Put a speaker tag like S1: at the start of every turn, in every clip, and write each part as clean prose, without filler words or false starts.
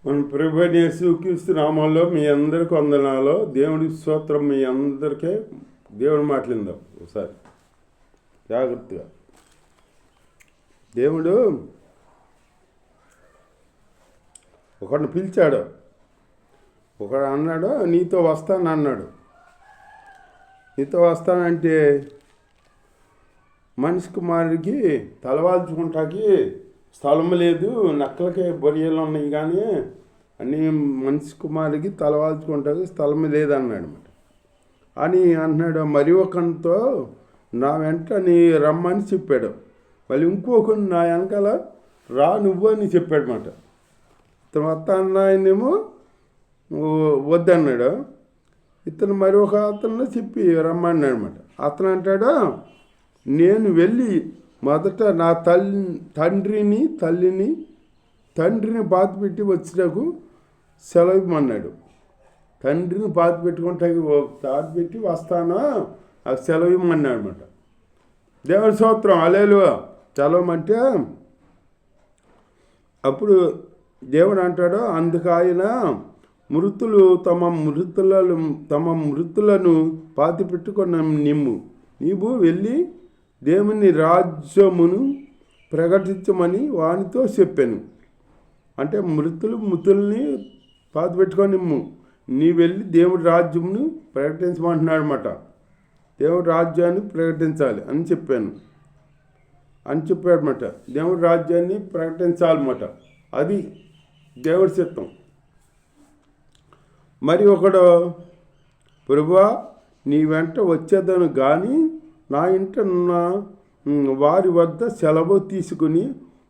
S1: మన ప్రభువైన యేసుక్రీస్తు నామంలో మీ అందరికి వందనాలు. దేవుడి స్తోత్రం. మీ అందరికీ దేవుడి మాటలిందాం ఒకసారి జాగ్రత్తగా. దేవుడు ఒకడిని పిలిచాడు, ఒకడు అన్నాడు నీతో వస్తాను అన్నాడు. నీతో వస్తానంటే మనిషి కుమారుడికి తలవాల్చుకుంటాకి స్థలం లేదు, నక్కలకే బొరియలు ఉన్నాయి కానీ అన్నీ మనిషి కుమారుడికి తలవాల్చుకుంటాకి స్థలం లేదన్నాడు అనమాట. అని అంటున్నాడు. మరి ఒకనితో నా వెంట నీ రమ్మని చెప్పాడు. మళ్ళీ ఇంకొకరిని నా వెనకాల రా నువ్వు అని చెప్పాడు అనమాట. ఇతను వస్తాను ఆయనేమో వద్దన్నాడు. ఇతను మరి ఒక అతను చెప్పి రమ్మన్నాడు అనమాట. అతను అంటాడు నేను వెళ్ళి మొదట నా తండ్రిని బాధ పెట్టి వచ్చినకు సెలవు ఇవ్వమన్నాడు. తండ్రిని బాధ పెట్టుకుంటా బాధ పెట్టి వస్తాను నాకు సెలవు ఇవ్వమన్నాడు అనమాట. దేవుడి స్తోత్రం. హల్లెలూయా. సెలవుమంటే అప్పుడు దేవుడు అంటాడు అందుకు ఆయన మృతులు తమ మృతులను పాతి పెట్టుకున్న నీవు వెళ్ళి దేవుని రాజ్యమును ప్రకటించమని వానితో చెప్పాను. అంటే మృతుల్ని పాతి పెట్టుకొని నీ వెళ్ళి దేవుడి రాజ్యమును ప్రకటించమంటున్నాడు అనమాట. దేవుడి రాజ్యాన్ని ప్రకటించాలి అని చెప్పాను అని చెప్పాడనమాట. దేవుడి రాజ్యాన్ని ప్రకటించాలన్నమాట. అది దేవుడి చిత్తం. మరి ఒకడు ప్రభువా నీ వెంట వచ్చేదను కానీ నా ఇంట వారి వద్ద సెలవు తీసుకుని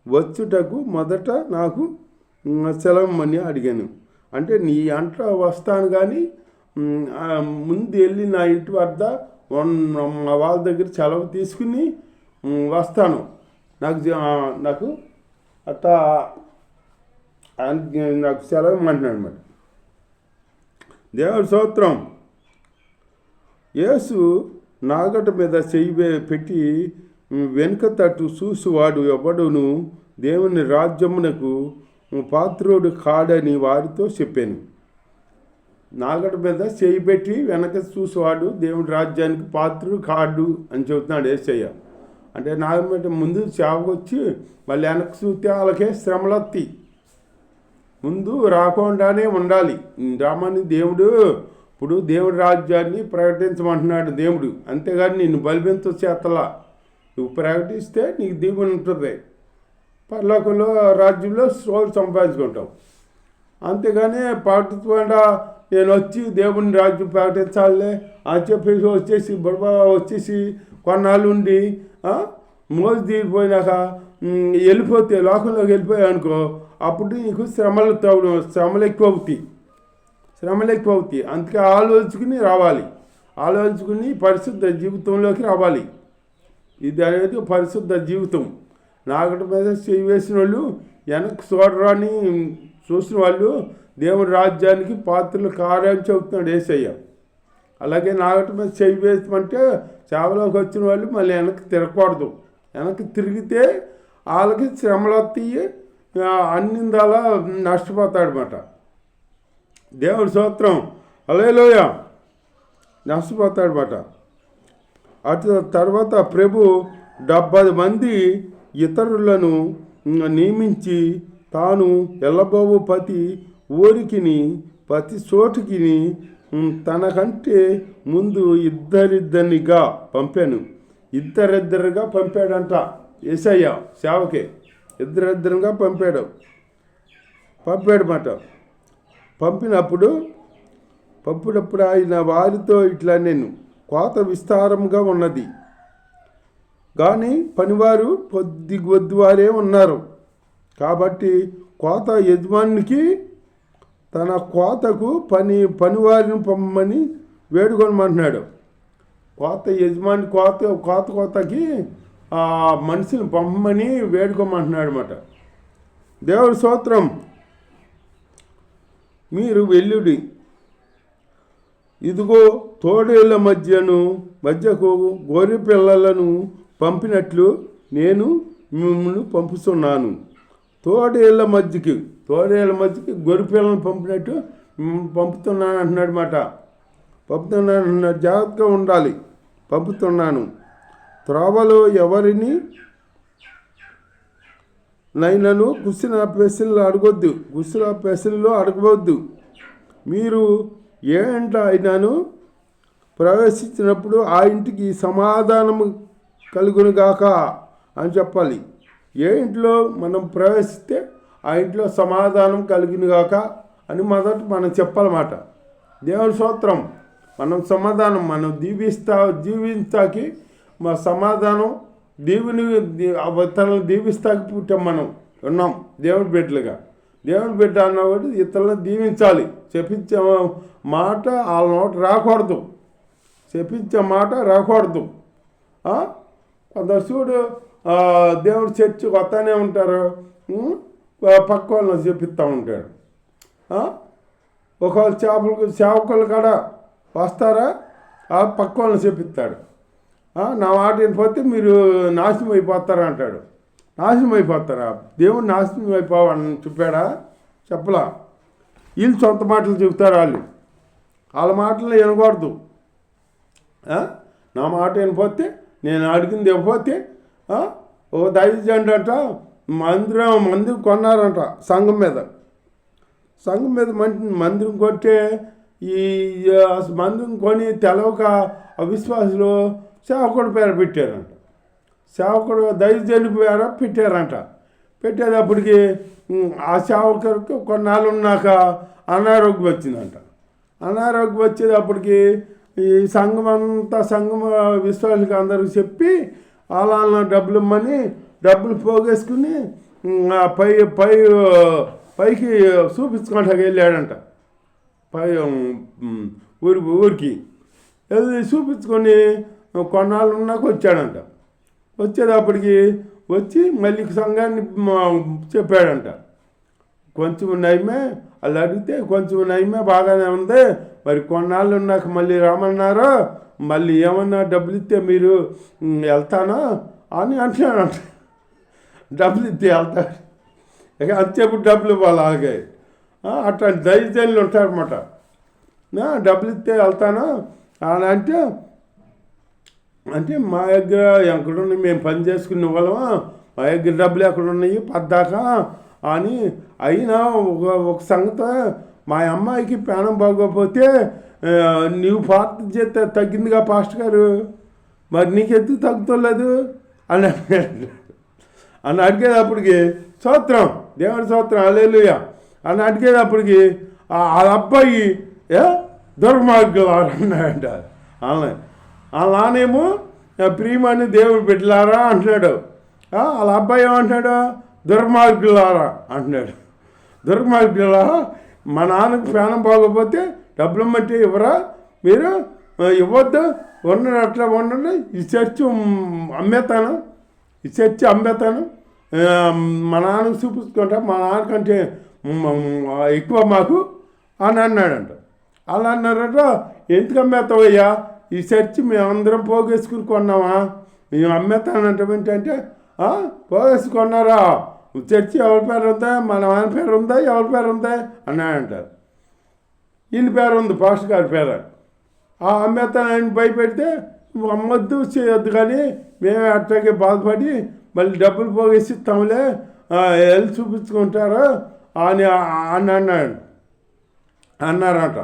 S1: వచ్చుటకు మొదట నాకు సెలవుమని అడిగాను. అంటే నీ అంట వస్తాను కానీ ముందు వెళ్ళి నా ఇంటి వద్ద వాళ్ళ దగ్గర సెలవు తీసుకుని వస్తాను, నాకు అట్టా నాకు సెలవు ఇమ్మంటున్నాడు అన్నమాట. దేవుడి స్తోత్రం. యేసు నాగట మీద చెయ్యి పెట్టి వెనుక తట్టు చూసివాడు ఎవడును దేవుని రాజ్యమునకు పాత్రుడు కాడని వారితో చెప్పాను. నాగట మీద చెయ్యి పెట్టి వెనక చూసేవాడు దేవుని రాజ్యానికి పాత్రుడు కాడు అని చెబుతున్నాడు యేసయ్య. అంటే నాగట ముందు సేవకొచ్చి మళ్ళీ వెనక్కి చూస్తే వాళ్ళకే శ్రమలొత్తి ముందు రాకుండానే ఉండాలి. రామని దేవుడు ఇప్పుడు దేవుడి రాజ్యాన్ని ప్రకటించమంటున్నాడు దేవుడు. అంతేగాని నిన్ను బలిబింత చేతలా నువ్వు ప్రకటిస్తే నీకు దీవెన ఉంటుంది, పరలోకంలో రాజ్యంలో సోలు సంపాదించుకుంటావు. అంతేగాని ప్రకటించకుండా నేను వచ్చి దేవుని రాజ్యం ప్రకటించాలే అని చెప్పేసి వచ్చేసి కొన్నాళ్ళు ఉండి మోజు తీరిపోయినాక వెళ్ళిపోతే లోకంలోకి వెళ్ళిపోయావు అనుకో, అప్పుడు నీకు శ్రమలు ఎక్కువ అవుతాయి. అందుకే ఆలోచించుకుని రావాలి, ఆలోచించుకుని పరిశుద్ధ జీవితంలోకి రావాలి. ఇది అనేది పరిశుద్ధ జీవితం. నాగటి మీద చేయి వేసిన వాళ్ళు వెనక్కి చూడరాని చూసిన వాళ్ళు దేవుని రాజ్యానికి పాత్రలు కారని చెబుతున్నాడు యేసయ్య. అలాగే నాగటి మీద చేయి వేసమంటే సేవలోకి వచ్చిన వాళ్ళు మళ్ళీ వెనక్కి తిరగకూడదు. వెనక్కి తిరిగితే వాళ్ళకి శ్రమలు వస్తాయి, అన్నిందాలా నష్టపోతాడు అన్నమాట. దేవుడి స్తోత్రం. హల్లెలూయా. నష్టపోతాడు అన్నమాట. అటు తర్వాత ప్రభు 70 మంది ఇతరులను నియమించి తాను వెళ్ళబోవు ప్రతి ఊరికిని ప్రతి చోటుకిని తనకంటే ముందు ఇద్దరిద్దరిగా పంపాను. ఇద్దరిద్దరుగా పంపాడంట యేసయ్య సేవకే. ఇద్దరిద్దరుగా పంపాడన్నమాట. పంపినప్పుడు ఆయన వారితో ఇట్లా నేను కోత విస్తారంగా ఉన్నది కానీ పనివారు కొద్దివారే ఉన్నారు. కాబట్టి కోత యజమానికి తన కోతకు పనివారిని పంపమని వేడుకొనమంటున్నాడు. కోత యజమాని కోతకి మనిషిని పంపమని వేడుకోమంటున్నాడు అన్నమాట. దేవుడి స్తోత్రం. మీరు వెల్లుడి ఇదిగో తోడేళ్ల మధ్యకు గొర్రె పిల్లలను పంపినట్లు నేను మిమ్మల్ని పంపుతున్నాను. తోడేళ్ళ మధ్యకి గొర్రె పిల్లలను పంపినట్టు పంపుతున్నాను అంటున్నాడు మాట. పంపుతున్నాను, జాగ్రత్తగా ఉండాలి. పంపుతున్నాను. త్రోవలో ఎవరిని నైనను గుసిన పెసలు అడగవద్దు. మీరు ఏ ఇంట అయినాను ప్రవేశించినప్పుడు ఆ ఇంటికి సమాధానము కలుగునుగాక అని చెప్పాలి. ఏ ఇంట్లో మనం ప్రవేశిస్తే ఆ ఇంట్లో సమాధానం కలుగునుగాక అని మొదట మనం చెప్పాలన్నమాట. దేవుని స్తోత్రం. మనం సమాధానం మనం జీవించాకి మా సమాధానం ఇతరులను దీవిస్తాకి పుట్టాం. మనం ఉన్నాం దేవుడి బిడ్డలుగా. దేవుడి బిడ్డ అన్నవాడు ఇతరులను దీవించాలి. చెప్పించే మాట వాళ్ళ నోట రాకూడదు. చెప్పించే మాట రాకూడదు. కొందరు చూడు దేవుడు చర్చి వస్తానే ఉంటారు, పక్క వాళ్ళని చెప్పిస్తూ ఉంటాడు. ఒకవేళ సేవకులు కాడ వస్తారా, పక్క వాళ్ళని చెప్పిస్తాడు. నా మాట వినిపోతే మీరు నాశనం అయిపోతారా అంటాడు. నాశనం అయిపోతారా? దేవుడు నాశనం అయిపోవని చెప్పాడా? చెప్పలా. వీళ్ళు సొంత మాటలు చెబుతారు. వాళ్ళ మాటలు వినకూడదు. నా మాట వినిపోతే, నేను అడిగింది ఇవ్వకపోతే, ఓ దైవజండు అంట మందిరం కొన్నారంట సంఘం మీద మందిరం కొట్టే ఈ మందిరం కొని తెలవక అవిశ్వాసులు సేవకుడు పేర పెట్టారంట. సేవకుడు దైవజనుడి పేర పెట్టారంట. పెట్టేటప్పటికి ఆ సేవకుడికి కొన్నాళ్ళు ఉన్నాక అనారోగ్యం వచ్చిందంట. అనారోగ్యం వచ్చేటప్పటికి ఈ సంఘం విశ్వాసులకి అందరికి చెప్పి అలా డబ్బులు ఇమ్మని డబ్బులు పోగేసుకుని పైకి చూపించుకుంటాకి వెళ్ళాడంట. ఊరికి వెళ్ళి చూపించుకొని కొన్నాళ్ళు ఉన్నాక వచ్చాడంట. వచ్చేటప్పటికి వచ్చి మళ్ళీ సంఘాన్ని చెప్పాడంట. కొంచెం నయమే, వాళ్ళు అడిగితే కొంచెం నయమే, బాగానే ఉంది, మరి కొన్నాళ్ళు ఉన్నాక మళ్ళీ రామన్నారు, మళ్ళీ ఏమన్నా డబ్బులు ఇస్తే మీరు వెళ్తానా అని అంటున్నాడంట. డబ్బులు ఇస్తే వెళ్తారు. ఇక అంతేపు డబ్బులు ఇవ్వాలి. అలాగే అట్లాంటి దైవజనులు ఉంటారన్నమాట. డబ్బులు ఇస్తే వెళ్తాను అని అంటే మా దగ్గర ఎక్కడున్నాయి, మేము పని చేసుకునే వాళ్ళం, మా దగ్గర డబ్బులు ఎక్కడున్నాయి పద్దాకా అని. అయినా ఒక సంగతి, మా అమ్మాయికి ప్రాణం బాగోకపోతే నీవు ప్రార్థన చేస్తే తగ్గిందిగా పాస్టర్ గారు, మరి నీకెందుకు తగ్గుతలేదు అని అడిగేటప్పటికి స్తోత్రం, దేవుడి స్తోత్రం, హల్లెలూయా అని అడిగేటప్పటికి వాళ్ళ అబ్బాయి దుర్మార్గులు అన్నాడంట. వాళ్ళ నానేమో ప్రియమని దేవుడు బిడ్డలారా అంటున్నాడు. వాళ్ళ అబ్బాయి ఏమంటున్నాడు? దుర్మార్గులారా అంటున్నాడు. దుర్మార్గులారా, మా నాన్నకు ప్రాణం బాగోపోతే డబ్బులు బట్టి ఇవ్వరా, మీరు ఇవ్వద్దు, ఉండండి, అట్లా ఉండండి, ఈ చర్చి అమ్మేతాను, మా నాన్నకు చూపించుకుంటా, మా నాన్నకంటే ఎక్కువ మాకు అని అన్నాడంట. అలా అన్నారట. ఎందుకు అమ్మేస్తావయ్యా, ఈ చర్చి మేమందరం పోగేసుకుని కొన్నామా, మేము అమ్మేతానంటే ఏంటంటే పోగేసుకున్నారా, చర్చి ఎవరి పేరు ఉందా, మన ఆయన పేరు ఉందా, ఎవరి పేరు ఉందా అన్నాడంటారు. ఈయన పేరు ఉంది, పాస్టర్ గారి పేరు. అమ్మేతానని భయపెడితే అమ్మొద్దు చేయొద్దు, కానీ మేమే అట్లాగే బాధపడి మళ్ళీ డబ్బులు పోగేసి ఇస్తాంలే, వెళ్ళి చూపించుకుంటారు అని అన్నారట.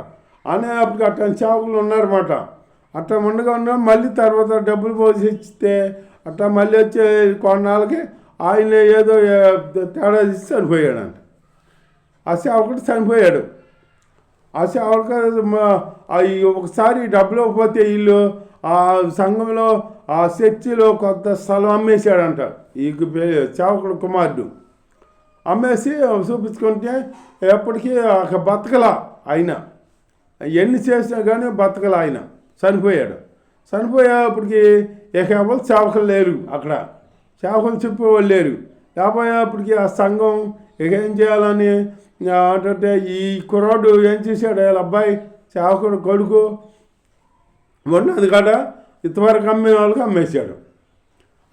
S1: అనేప్పటికి అట్లా సేవకులు ఉన్నారన్నమాట. అట్లా ఉండగా మళ్ళీ తర్వాత డబ్బులు పోసి ఇస్తే అట్లా మళ్ళీ వచ్చే కొన్నాళ్ళకి ఆయన ఏదో తేడా ఇచ్చి చనిపోయాడంట. ఆ సేవకుడు చనిపోయాడు. ఆ సేవకుడు ఒకసారి డబ్బులు ఇవ్వకపోతే వీళ్ళు ఆ సంఘంలో ఆ చర్చిలో కొంత స్థలం అమ్మేశాడంట. ఈ సేవకుడు కుమారుడు అమ్మేసి చూపించుకుంటే ఎప్పటికీ బతకలా ఆయన, ఎన్ని చేసినా కానీ బతకలా ఆయన, చనిపోయాడు. చనిపోయేప్పటికి ఇక ఎవరు సేవకులు లేరు, అక్కడ సేవకులు చెప్పేవాళ్ళు లేరు. లేకపోయేప్పటికి ఆ సంఘం ఇక ఏం చేయాలని అంటే ఈ కుర్రాడు ఏం చేశాడు, వాళ్ళ అబ్బాయి సేవకుడు కొడుకు ఉన్నది కదా, ఇంతవరకు అమ్మే వాళ్ళకి అమ్మేశాడు.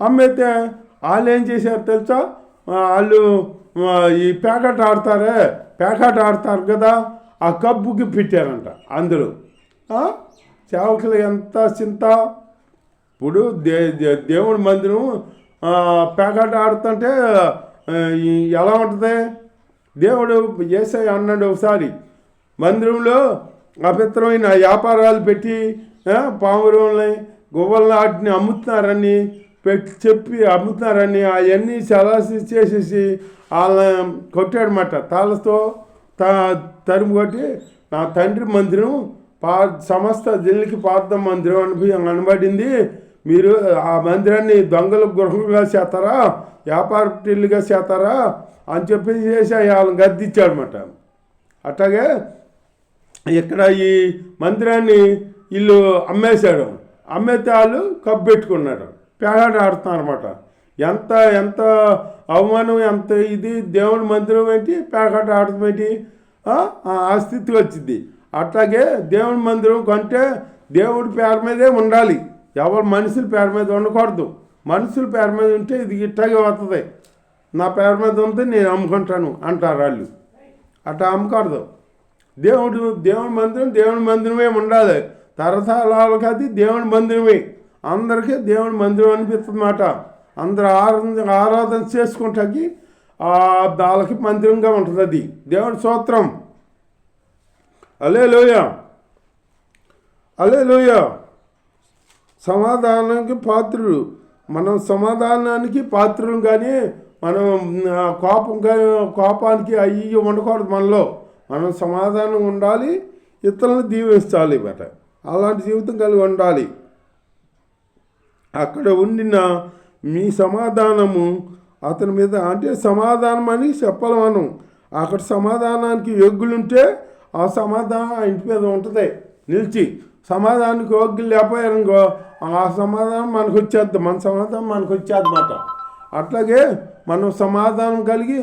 S1: అమ్మేస్తే వాళ్ళు ఏం చేశారు తెలుసా, వాళ్ళు ఈ పేకాట ఆడతారు కదా, ఆ కబ్బుకి పెట్టారంట అందులో. సేవకులు ఎంత చింత. ఇప్పుడు దేవుడి మందిరం పేకాట ఆడుతుంటే ఎలా ఉంటుంది? దేవుడు యేసయ్య అన్నాడు ఒకసారి, మందిరంలో అపవిత్రమైన వ్యాపారాలు పెట్టి పావురంని గువ్వల్ని వాటిని అమ్ముతున్నారని చెప్పి అమ్ముతున్నారని అవన్నీ సలాసి చేసేసి వాళ్ళని కొట్టాడనమాట. తాళ్ళతో తరుము కొట్టి, నా తండ్రి మందిరం సమస్త జిల్లుకి పార్థ మందిరం అనబడింది, మీరు ఆ మందిరాన్ని దొంగల గృహంగా చేస్తారా, వ్యాపార టిల్లుగా చేస్తారా అని చెప్పి చేసి వాళ్ళని గద్దిచ్చాడనమాట. అట్లాగే ఇక్కడ ఈ మందిరాన్ని వీళ్ళు అమ్మేశాడు. అమ్మేతే వాళ్ళు కప్పు పెట్టుకున్నారు, పేకాట ఆడుతున్నారు అనమాట. ఎంత అవమానం, ఎంత ఇది. దేవుడి మందిరం ఏంటి, పేకాట ఆడటం ఏంటి, ఆ స్థితికి వచ్చింది. అట్లాగే దేవుడి మందిరం కొంటే దేవుడి పేరు మీదే ఉండాలి, ఎవరు మనుషుల పేరు మీద ఉండకూడదు. మనుషుల పేరు మీద ఉంటే ఇది ఇట్లాగే వస్తుంది, నా పేరు మీద ఉంది నేను అమ్ముకుంటాను అంటారు వాళ్ళు. అట్లా అమ్మకూడదు. దేవుడి మందిరమే ఉండాలి. తరతరాలకి అది దేవుడి మందిరమే, అందరికీ దేవుడి మందిరం అనిపిస్తుంది మాట. అందరూ ఆరాధన చేసుకుంటాకి వాళ్ళకి మందిరంగా ఉంటుంది. అది దేవుడి స్తోత్రం. హల్లెలూయా, హల్లెలూయా. సమాధానానికి పాత్రుడు. మనం సమాధానానికి పాత్రులు, కానీ మనం కోపానికి అయ్యి ఉండకూడదు. మనలో మనం సమాధానం ఉండాలి, ఇతరులను దీవించాలి బట. అలాంటి జీవితం కలిగి ఉండాలి. అక్కడ ఉండిన మీ సమాధానము అతని మీద, అంటే సమాధానం అని చెప్పాలి మనం. అక్కడ సమాధానానికి యోగ్యులుంటే ఆ సమాధానం ఆ ఇంటి మీద ఉంటుంది నిలిచి. సమాధానానికి యోగ్యులు లేకపోయారనుకో ఆ సమాధానం మనకు వచ్చేద్ది, మన సమాధానం మనకు వచ్చేదన్నమాట. అట్లాగే మనం సమాధానం కలిగి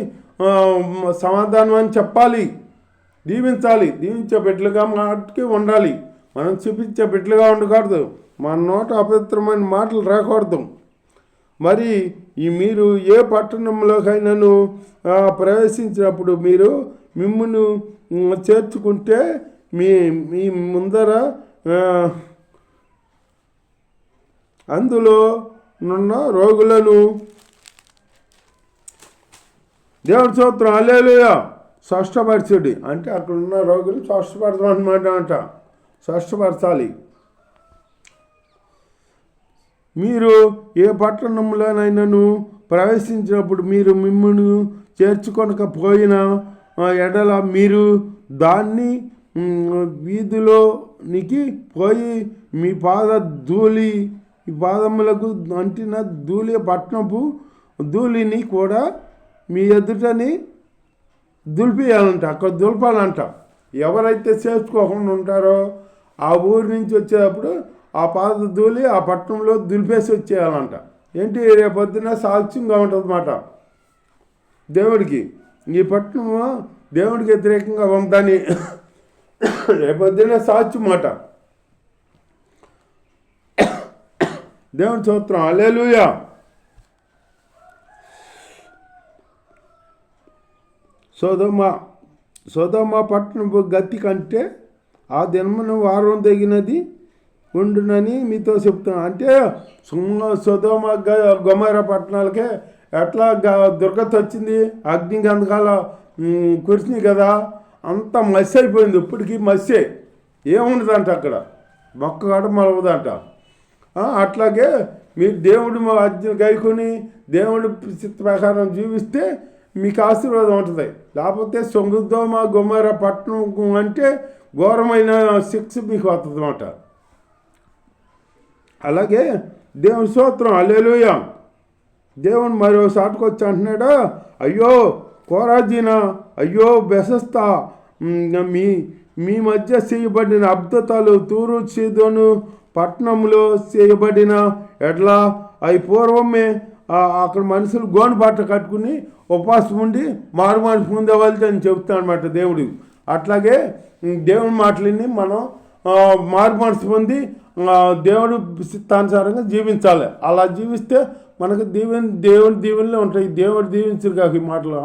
S1: సమాధానం అని చెప్పాలి, దీవించాలి. దీవించే బిడ్డలుగా మాటకి ఉండాలి. మనం చూపించే బిడ్డలుగా ఉండకూడదు. మన నోట అపవిత్రమైన మాటలు రాకూడదు. మరి మీరు ఏ పట్టణంలోకైనాను ప్రవేశించినప్పుడు మీరు మిమ్మును చేర్చుకుంటే మీ ముందర అందులో నున్న రోగులను, దేవుడి స్తోత్రం, హల్లెలూయా, స్వస్థపరచుడి. అంటే అక్కడ ఉన్న రోగులు స్వస్థపడతామన్నమాట. స్వస్థపరచాలి. మీరు ఏ పట్టణంలోనైనాను ప్రవేశించినప్పుడు మీరు మిమ్మల్ని చేర్చుకొనకపోయిన ఎడల మీరు దాన్ని వీధిలోనికి పోయి మీ పాదములకు అంటిన పట్టణపు ధూళిని కూడా మీ ఎదుటని దులిపేయాలంట. అక్కడ దులపాలంట. ఎవరైతే చేసుకోకుండా ఉంటారో ఆ ఊరి నుంచి వచ్చేటప్పుడు ఆ పాద ధూళి ఆ పట్టణంలో దులిపేసి వచ్చేయాలంట. ఏంటి, రేపొద్దున సాక్ష్యంగా ఉంటుంది అన్నమాట దేవుడికి. ఈ పట్టణం దేవుడికి వ్యతిరేకంగా ఉందని రేపొద్దున సాక్ష్యం మాట. దేవుడి స్తోత్రం, హల్లెలూయా. సొదొమ పట్టణపు గతి కంటే ఆ దినమును వారం తగినది ఉండునని మీతో చెప్తున్నాను. అంటే సొదొమ గొమొర్రా పట్టణాలకే ఎట్లా దుర్గతి వచ్చింది, అగ్ని గంధకాల కురిసినాయి కదా, అంత మసి అయిపోయింది. ఇప్పటికీ మస్సే, ఏముండదంట అక్కడ, మొక్క కాడ మొలవదంట. అట్లాగే మీరు దేవుడు ఆజ్ఞ గైకొని దేవుడి చిత్త ప్రకారం జీవిస్తే మీకు ఆశీర్వాదం ఉంటుంది. లేకపోతే సొదొమ గొమొర్రా పట్టణం అంటే ఘోరమైన శిక్ష మీకు వస్తుంది అన్నమాట. అలాగే దేవుని స్తోత్రం, హల్లెలూయా. దేవుడు మరో సాటుకు వచ్చి అంటున్నాడు, అయ్యో కోరాజీనా, అయ్యో బెసస్తా, మీ మధ్య చేయబడిన అద్భుతాలు తూరు సీదోను పట్టణంలో చేయబడిన ఎట్లా అవి పూర్వమే అక్కడ మనుషులు గోను బట్ట కట్టుకుని ఉపవాసం ఉండి మారుమాని పొందేవాళ్ళతో అని చెప్తాను అనమాట దేవుడు. అట్లాగే దేవుని మాటలని మనం మారు మనసు పొంది దేవుడు చిత్తానుసారంగా జీవించాలి. అలా జీవిస్తే మనకు దేవుని దీవెనలే ఉంటాయి. దేవుడు దీవించరు కాక ఈ మాటలు.